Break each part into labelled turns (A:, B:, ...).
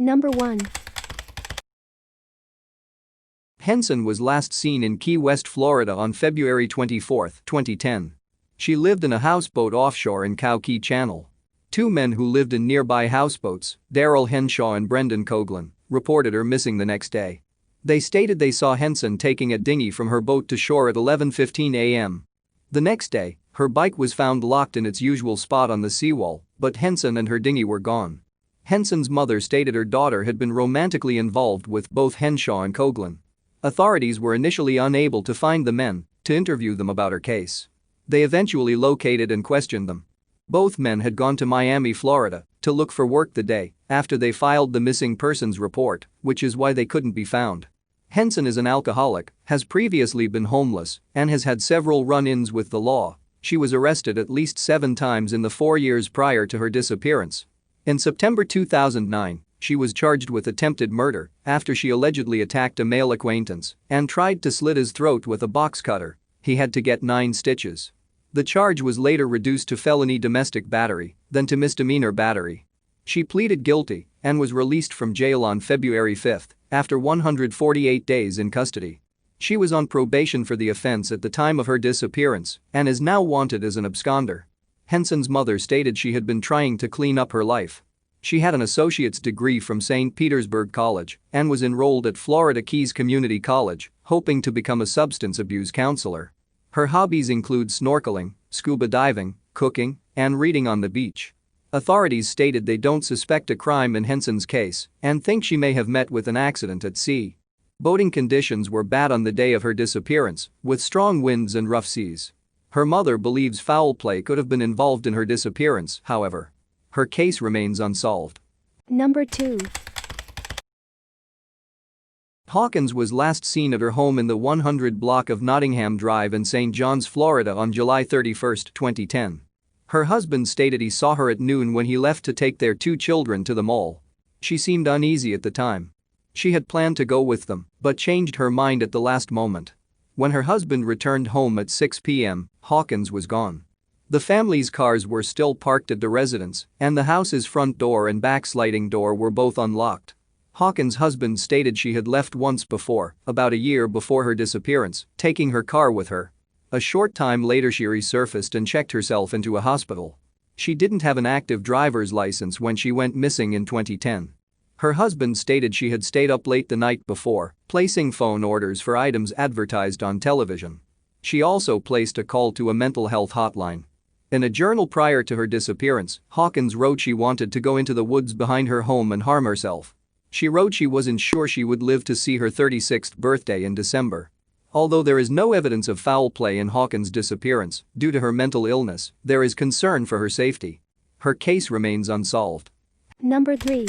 A: Number 1.
B: Henson was last seen in Key West, Florida on February 24, 2010. She lived in a houseboat offshore in Cow Key Channel. Two men who lived in nearby houseboats, Daryl Henshaw and Brendan Coughlin, reported her missing the next day. They stated they saw Henson taking a dinghy from her boat to shore at 11:15 a.m. The next day, her bike was found locked in its usual spot on the seawall, but Henson and her dinghy were gone. Henson's mother stated her daughter had been romantically involved with both Henshaw and Coughlin. Authorities were initially unable to find the men to interview them about her case. They eventually located and questioned them. Both men had gone to Miami, Florida, to look for work the day after they filed the missing persons report, which is why they couldn't be found. Henson is an alcoholic, has previously been homeless, and has had several run-ins with the law. She was arrested at least 7 times in the 4 years prior to her disappearance. In September 2009, she was charged with attempted murder after she allegedly attacked a male acquaintance and tried to slit his throat with a box cutter. He had to get 9 stitches. The charge was later reduced to felony domestic battery, then to misdemeanor battery. She pleaded guilty and was released from jail on February 5 after 148 days in custody. She was on probation for the offense at the time of her disappearance and is now wanted as an absconder. Henson's mother stated she had been trying to clean up her life. She had an associate's degree from St. Petersburg College and was enrolled at Florida Keys Community College, hoping to become a substance abuse counselor. Her hobbies include snorkeling, scuba diving, cooking, and reading on the beach. Authorities stated they don't suspect a crime in Henson's case and think she may have met with an accident at sea. Boating conditions were bad on the day of her disappearance, with strong winds and rough seas. Her mother believes foul play could have been involved in her disappearance, however. Her case remains unsolved.
A: Number 2.
B: Hawkins was last seen at her home in the 100 block of Nottingham Drive in St. John's, Florida on July 31, 2010. Her husband stated he saw her at noon when he left to take their 2 children to the mall. She seemed uneasy at the time. She had planned to go with them, but changed her mind at the last moment. When her husband returned home at 6 p.m., Hawkins was gone. The family's cars were still parked at the residence, and the house's front door and back sliding door were both unlocked. Hawkins' husband stated she had left once before, about a year before her disappearance, taking her car with her. A short time later she resurfaced and checked herself into a hospital. She didn't have an active driver's license when she went missing in 2010. Her husband stated she had stayed up late the night before, placing phone orders for items advertised on television. She also placed a call to a mental health hotline. In a journal prior to her disappearance, Hawkins wrote she wanted to go into the woods behind her home and harm herself. She wrote she wasn't sure she would live to see her 36th birthday in December. Although there is no evidence of foul play in Hawkins' disappearance due to her mental illness, there is concern for her safety. Her case remains unsolved.
A: Number 3.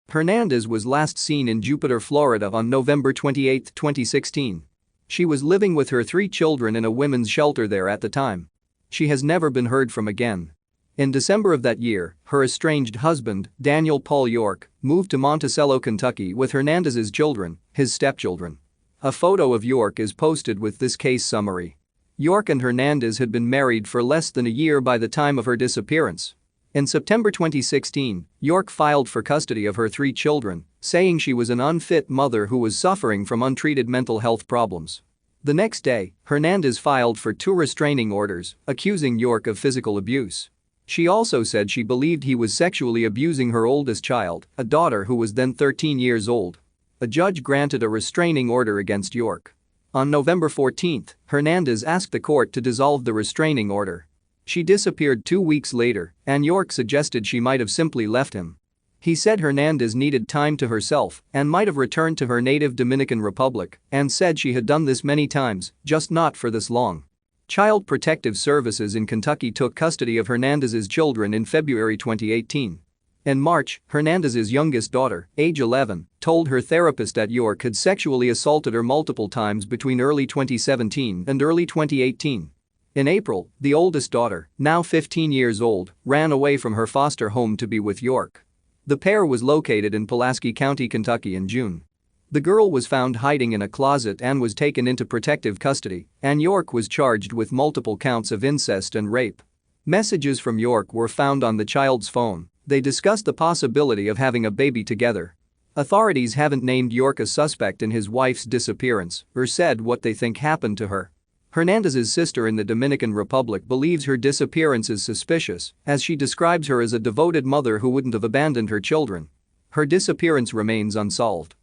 B: Hernandez was last seen in Jupiter, Florida on November 28, 2016. She was living with her 3 children in a women's shelter there at the time. She has never been heard from again. In December of that year, her estranged husband, Daniel Paul York, moved to Monticello, Kentucky with Hernandez's children, his stepchildren. A photo of York is posted with this case summary. York and Hernandez had been married for less than a year by the time of her disappearance. In September 2016, York filed for custody of her 3 children, saying she was an unfit mother who was suffering from untreated mental health problems. The next day, Hernandez filed for 2 restraining orders, accusing York of physical abuse. She also said she believed he was sexually abusing her oldest child, a daughter who was then 13 years old. A judge granted a restraining order against York. On November 14, Hernandez asked the court to dissolve the restraining order. She disappeared 2 weeks later, and York suggested she might have simply left him. He said Hernandez needed time to herself and might have returned to her native Dominican Republic, and said she had done this many times, just not for this long. Child Protective Services in Kentucky took custody of Hernandez's children in February 2018. In March, Hernandez's youngest daughter, age 11, told her therapist that York had sexually assaulted her multiple times between early 2017 and early 2018. In April, the oldest daughter, now 15 years old, ran away from her foster home to be with York. The pair was located in Pulaski County, Kentucky in June. The girl was found hiding in a closet and was taken into protective custody, and York was charged with multiple counts of incest and rape. Messages from York were found on the child's phone, They discussed the possibility of having a baby together. Authorities haven't named York a suspect in his wife's disappearance or said what they think happened to her. Hernandez's sister in the Dominican Republic believes her disappearance is suspicious, as she describes her as a devoted mother who wouldn't have abandoned her children. Her disappearance remains unsolved.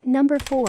A: Number 4.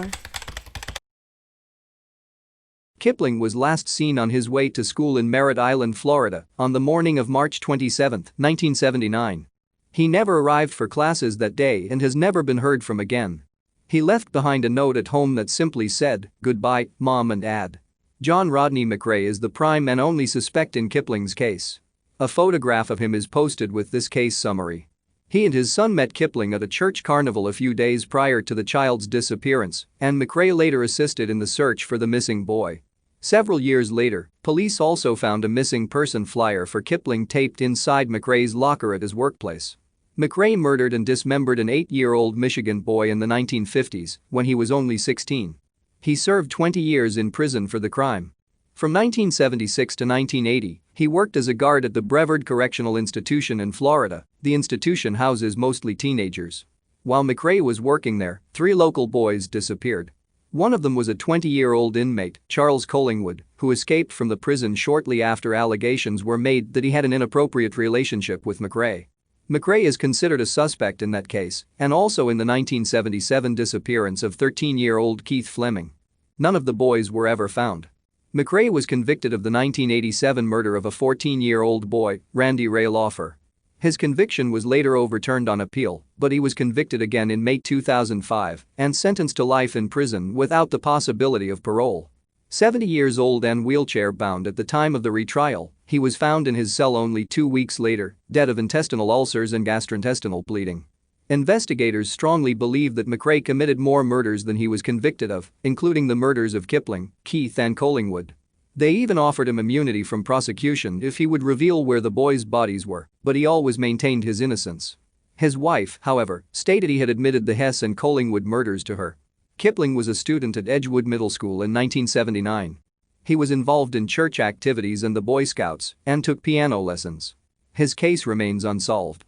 B: Kipling was last seen on his way to school in Merritt Island, Florida, on the morning of March 27, 1979. He never arrived for classes that day and has never been heard from again. He left behind a note at home that simply said, "Goodbye, Mom and Dad." John Rodney McRae is the prime and only suspect in Kipling's case. A photograph of him is posted with this case summary. He and his son met Kipling at a church carnival a few days prior to the child's disappearance, and McRae later assisted in the search for the missing boy. Several years later, police also found a missing person flyer for Kipling taped inside McRae's locker at his workplace. McRae murdered and dismembered an 8-year-old Michigan boy in the 1950s when he was only 16. He served 20 years in prison for the crime. From 1976 to 1980, he worked as a guard at the Brevard Correctional Institution in Florida. The institution houses mostly teenagers. While McRae was working there, 3 local boys disappeared. One of them was a 20-year-old inmate, Charles Collingwood, who escaped from the prison shortly after allegations were made that he had an inappropriate relationship with McRae. McRae is considered a suspect in that case and also in the 1977 disappearance of 13-year-old Keith Fleming. None of the boys were ever found. McRae was convicted of the 1987 murder of a 14-year-old boy, Randy Ray Lawfer. His conviction was later overturned on appeal, but he was convicted again in May 2005 and sentenced to life in prison without the possibility of parole. 70 years old and wheelchair-bound at the time of the retrial, he was found in his cell only 2 weeks later, dead of intestinal ulcers and gastrointestinal bleeding. Investigators strongly believe that McRae committed more murders than he was convicted of, including the murders of Kipling, Keith and Collingwood. They even offered him immunity from prosecution if he would reveal where the boys' bodies were, but he always maintained his innocence. His wife, however, stated he had admitted the Hess and Collingwood murders to her. Kipling was a student at Edgewood Middle School in 1979. He was involved in church activities and the Boy Scouts and took piano lessons. His case remains unsolved.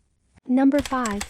A: Number 5.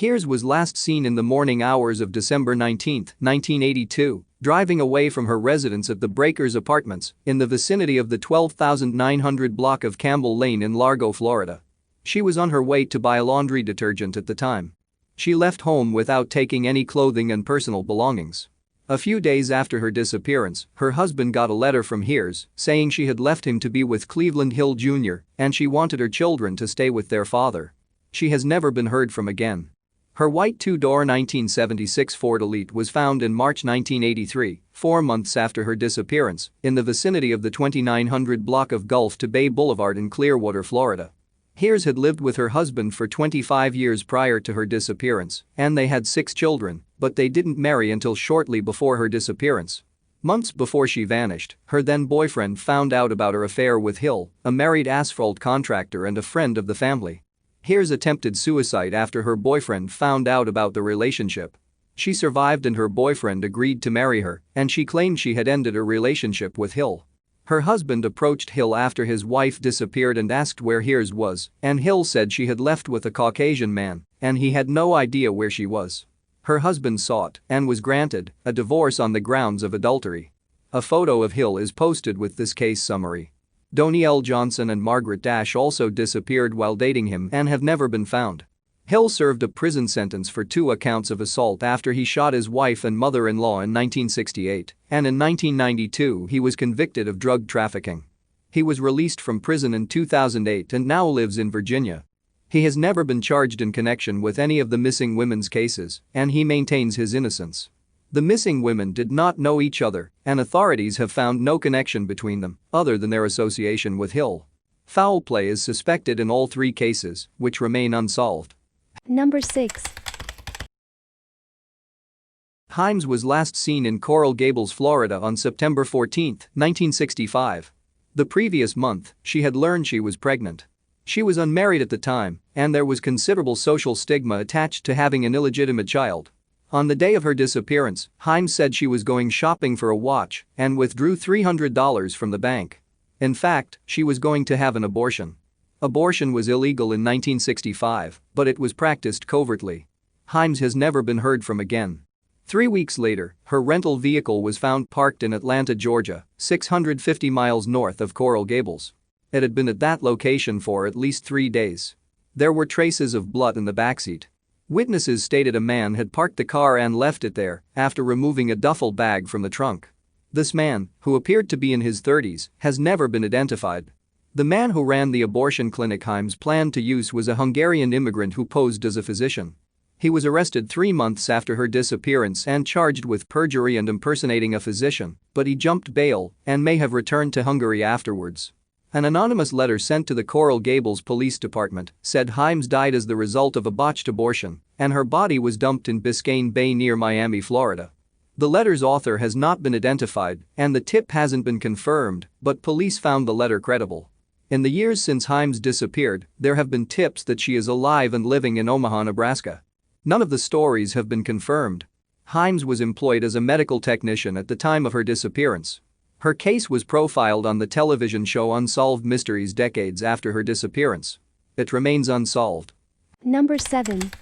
B: Hers was last seen in the morning hours of December 19, 1982, driving away from her residence at the Breakers Apartments in the vicinity of the 12,900 block of Campbell Lane in Largo, Florida. She was on her way to buy laundry detergent at the time. She left home without taking any clothing and personal belongings. A few days after her disappearance, her husband got a letter from Hers saying she had left him to be with Cleveland Hill Jr. and she wanted her children to stay with their father. She has never been heard from again. Her white 2-door 1976 Ford Elite was found in March 1983, 4 months after her disappearance, in the vicinity of the 2900 block of Gulf to Bay Boulevard in Clearwater, Florida. Hers had lived with her husband for 25 years prior to her disappearance, and they had 6 children, but they didn't marry until shortly before her disappearance. Months before she vanished, her then-boyfriend found out about her affair with Hill, a married asphalt contractor and a friend of the family. Hers attempted suicide after her boyfriend found out about the relationship. She survived and her boyfriend agreed to marry her, and she claimed she had ended her relationship with Hill. Her husband approached Hill after his wife disappeared and asked where Hers was, and Hill said she had left with a Caucasian man and he had no idea where she was. Her husband sought, and was granted, a divorce on the grounds of adultery. A photo of Hill is posted with this case summary. Donielle Johnson and Margaret Dash also disappeared while dating him and have never been found. Hill served a prison sentence for 2 accounts of assault after he shot his wife and mother-in-law in 1968, and in 1992 he was convicted of drug trafficking. He was released from prison in 2008 and now lives in Virginia. He has never been charged in connection with any of the missing women's cases, and he maintains his innocence. The missing women did not know each other, and authorities have found no connection between them, other than their association with Hill. Foul play is suspected in all 3 cases, which remain unsolved.
A: Number 6.
B: Hine was last seen in Coral Gables, Florida on September 14, 1965. The previous month, she had learned she was pregnant. She was unmarried at the time, and there was considerable social stigma attached to having an illegitimate child. On the day of her disappearance, Hine said she was going shopping for a watch and withdrew $300 from the bank. In fact, she was going to have an abortion. Abortion was illegal in 1965, but it was practiced covertly. Hine has never been heard from again. 3 weeks later, her rental vehicle was found parked in Atlanta, Georgia, 650 miles north of Coral Gables. It had been at that location for at least 3 days. There were traces of blood in the backseat. Witnesses stated a man had parked the car and left it there after removing a duffel bag from the trunk. This man, who appeared to be in his 30s, has never been identified. The man who ran the abortion clinic Hine's planned to use was a Hungarian immigrant who posed as a physician. He was arrested 3 months after her disappearance and charged with perjury and impersonating a physician, but he jumped bail and may have returned to Hungary afterwards. An anonymous letter sent to the Coral Gables Police Department said Hine died as the result of a botched abortion and her body was dumped in Biscayne Bay near Miami, Florida. The letter's author has not been identified and the tip hasn't been confirmed, but police found the letter credible. In the years since Hine disappeared, there have been tips that she is alive and living in Omaha, Nebraska. None of the stories have been confirmed. Hine was employed as a medical technician at the time of her disappearance. Her case was profiled on the television show Unsolved Mysteries decades after her disappearance. It remains unsolved.
A: Number 7.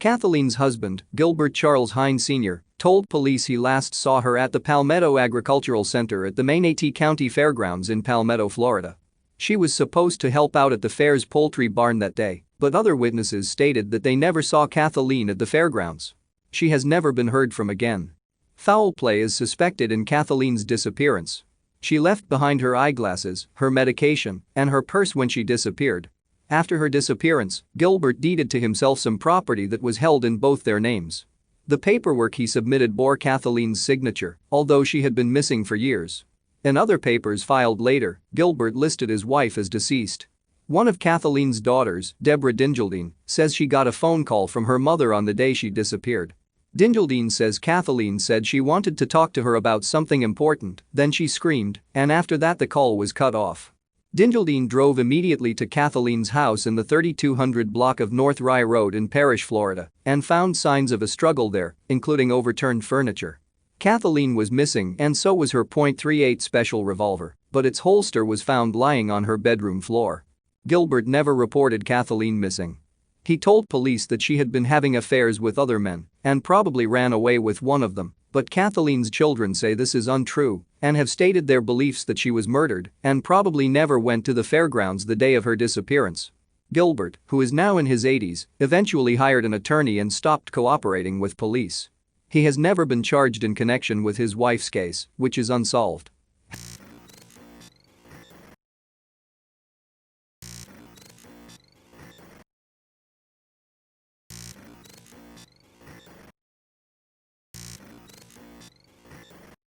B: Kathaleen's husband, Gilbert Charles Hine Sr., told police he last saw her at the Palmetto Agricultural Center at the Manatee County Fairgrounds in Palmetto, Florida. She was supposed to help out at the fair's poultry barn that day, but other witnesses stated that they never saw Kathaleen at the fairgrounds. She has never been heard from again. Foul play is suspected in Kathaleen's disappearance. She left behind her eyeglasses, her medication, and her purse when she disappeared. After her disappearance, Gilbert deeded to himself some property that was held in both their names. The paperwork he submitted bore Kathaleen's signature, although she had been missing for years. In other papers filed later, Gilbert listed his wife as deceased. One of Kathaleen's daughters, Deborah Dingeldine, says she got a phone call from her mother on the day she disappeared. Dingeldine says Kathaleen said she wanted to talk to her about something important, then she screamed, and after that the call was cut off. Dingeldine drove immediately to Kathaleen's house in the 3200 block of North Rye Road in Parrish, Florida, and found signs of a struggle there, including overturned furniture. Kathaleen was missing and so was her .38 special revolver, but its holster was found lying on her bedroom floor. Gilbert never reported Kathaleen missing. He told police that she had been having affairs with other men and probably ran away with one of them, but Kathaleen's children say this is untrue and have stated their beliefs that she was murdered and probably never went to the fairgrounds the day of her disappearance. Gilbert, who is now in his 80s, eventually hired an attorney and stopped cooperating with police. He has never been charged in connection with his wife's case, which is unsolved.